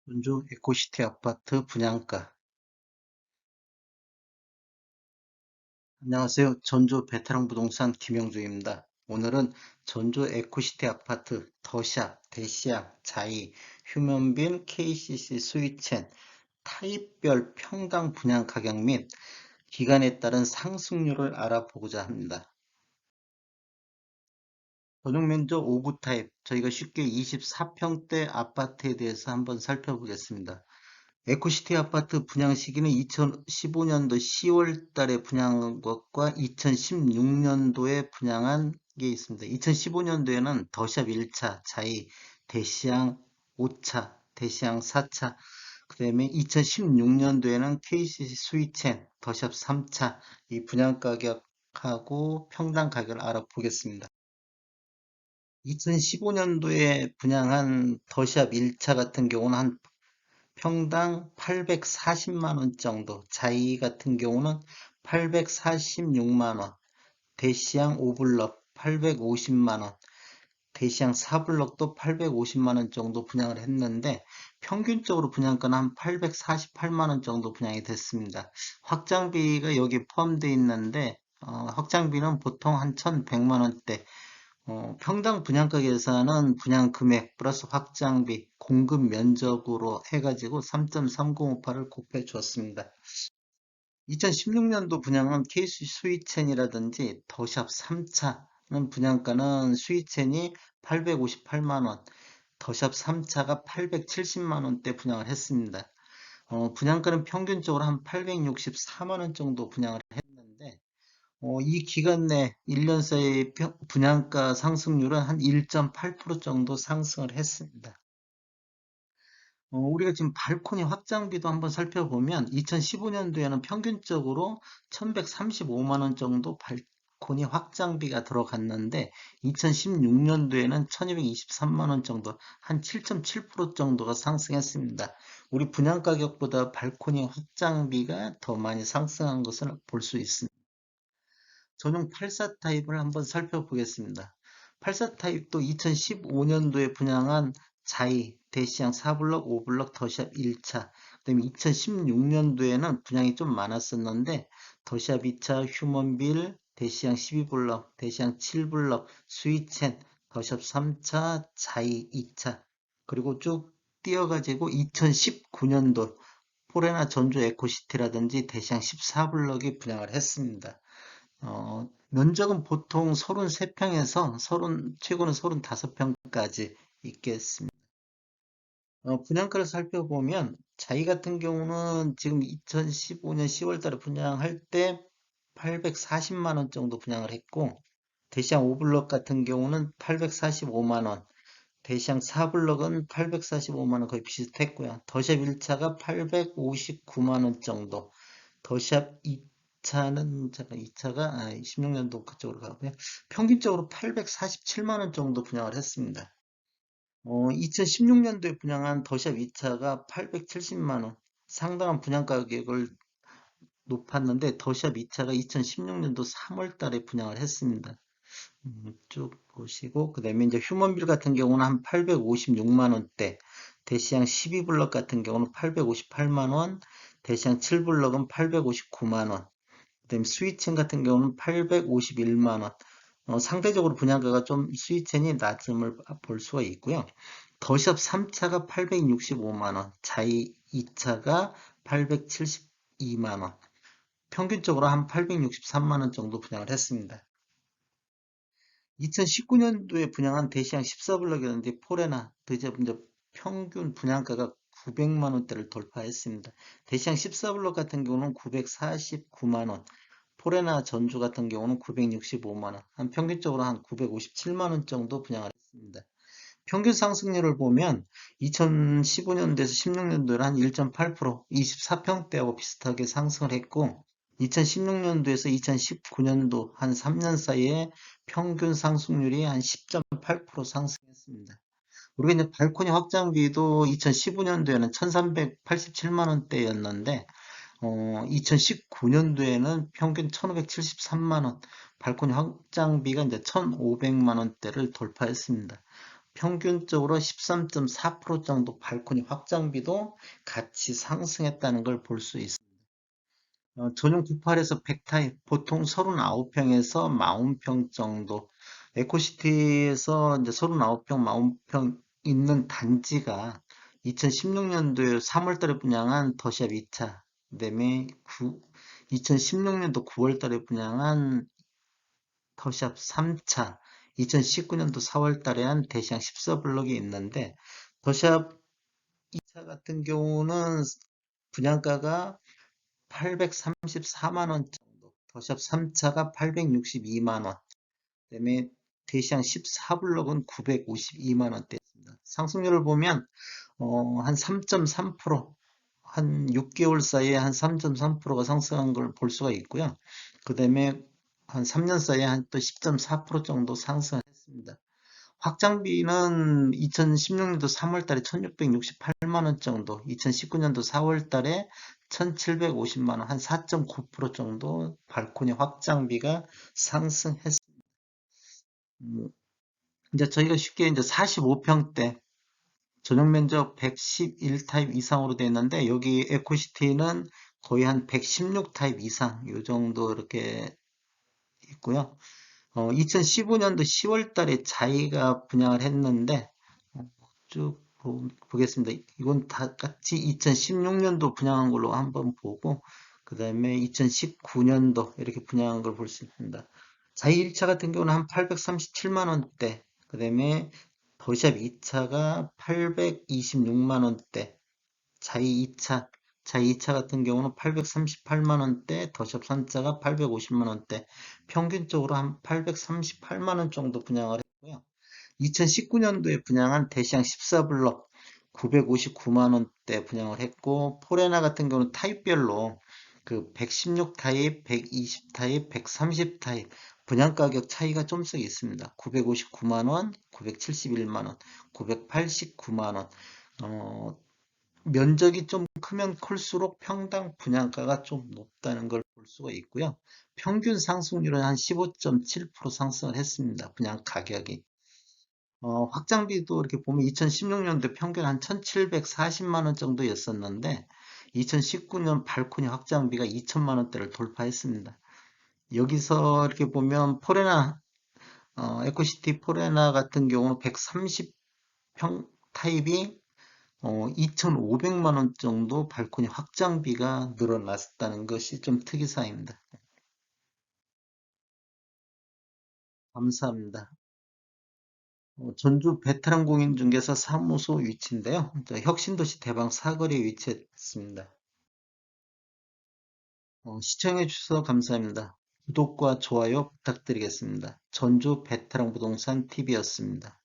전주 에코시티 아파트 분양가. 안녕하세요. 전주 베테랑 부동산 김영주입니다. 오늘은 전주 에코시티 아파트 더샵, 대시양, 자이, 휴면빈, KCC 스위첸, 타입별 평당 분양 가격 및 기간에 따른 상승률을 알아보고자 합니다. 전용 면적 5구 타입, 저희가 쉽게 24평대 아파트에 대해서 한번 살펴보겠습니다. 에코시티 아파트 분양 시기는 2015년도 10월 달에 분양한 것과 2016년도에 분양한 게 있습니다. 2015년도에는 더샵 1차, 자이, 대시양 5차, 대시양 4차, 그 다음에 2016년도에는 KCC 스위첸, 더샵 3차, 이 분양 가격하고 평당 가격을 알아보겠습니다. 2015년도에 분양한 더샵 1차 같은 경우는 한 평당 840만 원 정도, 자이 같은 경우는 846만 원, 대시양 5블럭 850만 원, 대시양 4블럭도 850만 원 정도 분양을 했는데 평균적으로 분양가는 한 848만 원 정도 분양이 됐습니다. 확장비가 여기 포함되어 있는데 확장비는 보통 한 1,100만 원대, 평당 분양가 계산은 분양 금액 플러스 확장비, 공급 면적으로 해가지고 3.3058을 곱해 주었습니다. 2016년도 분양은 케이스 스위첸이라든지 더샵 3차는 분양가는 스위첸이 858만원, 더샵 3차가 870만원대 분양을 했습니다. 분양가는 평균적으로 한 864만원 정도 분양을 했는데 이 기간 내 1년 사이 분양가 상승률은 한 1.8% 정도 상승을 했습니다. 우리가 지금 발코니 확장비도 한번 살펴보면 2015년도에는 평균적으로 1135만 원 정도 발코니 확장비가 들어갔는데 2016년도에는 1223만 원 정도, 한 7.7% 정도가 상승했습니다. 우리 분양 가격보다 발코니 확장비가 더 많이 상승한 것을 볼 수 있습니다. 전용 84 타입을 한번 살펴보겠습니다. 84 타입도 2015년도에 분양한 자이, 대시양 4블럭, 5블럭, 더샵 1차, 그다음에 2016년도에는 분양이 좀 많았었는데 더샵 2차, 휴먼빌, 대시양 12블럭, 대시양 7블럭, 스위첸, 더샵 3차, 자이 2차, 그리고 쭉 띄어가지고 2019년도 포레나 전주 에코시티라든지 대시양 14블럭이 분양을 했습니다. 면적은 보통 33평에서 최고는 35평까지 있겠습니다. 분양가를 살펴보면 자이 같은 경우는 지금 2015년 10월 달에 분양할 때 840만 원 정도 분양을 했고 대시양 5블럭 같은 경우는 845만 원, 대시양 4블럭은 845만 원 거의 비슷했고요. 더샵 1차가 859만 원 정도, 더샵 2차는 잠깐 2차가 16년도 그쪽으로 가고요. 평균적으로 847만 원 정도 분양을 했습니다. 2016년도에 분양한 더샵 2차가 870만 원, 상당한 분양 가격을 높았는데 더샵 2차가 2016년도 3월 달에 분양을 했습니다. 쭉 보시고 그다음에 이제 휴먼빌 같은 경우는 한 856만 원대, 대시양 12블럭 같은 경우는 858만 원, 대시양 7블럭은 859만 원, 그다음에 스위첸 같은 경우는 851만 원. 상대적으로 분양가가 좀 스위첸이 낮음을 볼 수가 있고요. 더샵 3차가 865만 원, 자이 2차가 872만 원. 평균적으로 한 863만 원 정도 분양을 했습니다. 2019년도에 분양한 대시양 14블럭이었는데 포레나 이제 평균 분양가가 900만 원대를 돌파했습니다. 대시양 14블럭 같은 경우는 949만 원, 포레나 전주 같은 경우는 965만 원, 한 평균적으로 한 957만 원 정도 분양을 했습니다. 평균 상승률을 보면 2015년도에서 16년도에는 한 1.8%, 24평대하고 비슷하게 상승을 했고 2016년도에서 2019년도 한 3년 사이에 평균 상승률이 한 10.8% 상승했습니다. 우리가 이제 발코니 확장비도 2015년도에는 1387만 원대였는데 2019년도에는 평균 1573만 원, 발코니 확장비가 이제 1500만 원대를 돌파했습니다. 평균적으로 13.4% 정도 발코니 확장비도 같이 상승했다는 걸 볼 수 있습니다. 전용 98에서 100타입 보통 39평에서 40평 정도. 에코시티에서 이제 39평, 40평 있는 단지가 2016년도에 3월 달에 분양한 더샵 2차, 그다음에 2016년도 9월 달에 분양한 더샵 3차, 2019년도 4월 달에 한 대시양 14블럭이 있는데 더샵 2차 같은 경우는 분양가가 834만 원 정도, 더샵 3차가 862만 원, 그다음에 대시양 14블럭은 952만 원대였습니다. 상승률을 보면 한 3.3%, 한 6개월 사이에 한 3.3%가 상승한 걸 볼 수가 있고요. 그다음에 한 3년 사이에 한 또 10.4% 정도 상승했습니다. 확장비는 2016년도 3월 달에 1668만 원 정도, 2019년도 4월 달에 1750만 원, 한 4.9% 정도 발코니 확장비가 상승했습니다. 음, 이제 저희가 쉽게 이제 45평대 전용 면적 111 타입 이상으로 되어 있는데 여기 에코시티는 거의 한 116 타입 이상 요 정도 이렇게 있고요. 2015년도 10월 달에 자이가 분양을 했는데 어, 쭉 보겠습니다. 이건 다 같이 2016년도 분양한 걸로 한번 보고 그 다음에 2019년도 이렇게 분양한 걸 볼 수 있습니다. 자이 1차 같은 경우는 한 837만 원대, 그 다음에 더샵 2차가 826만 원대, 자이 2차, 자이 2차 같은 경우는 838만 원대, 더샵 3차가 850만 원대, 평균적으로 한 838만 원 정도 분양을 했고요. 2019년도에 분양한 대시양 14블럭 959만 원대 분양을 했고, 포레나 같은 경우는 타입별로 그 116 타입, 120 타입, 130 타입 분양 가격 차이가 좀씩 있습니다. 959만 원, 971만 원, 989만 원. 면적이 좀 크면 클수록 평당 분양가가 좀 높다는 걸 볼 수가 있고요. 평균 상승률은 한 15.7% 상승을 했습니다. 분양 가격이. 확장비도 이렇게 보면 2016년도 평균 한 1740만 원 정도였었는데 2019년 발코니 확장비가 2천만 원대를 돌파했습니다. 여기서 이렇게 보면 포레나, 에코시티 포레나 같은 경우는 130평 타입이 2,500만 원 정도 발코니 확장비가 늘어났다는 것이 좀 특이사항입니다. 감사합니다. 전주 베테랑 공인중개사 사무소 위치인데요. 혁신도시 대방 사거리에 위치했습니다. 시청해 주셔서 감사합니다. 구독과 좋아요 부탁드리겠습니다. 전주 베테랑 부동산 TV였습니다.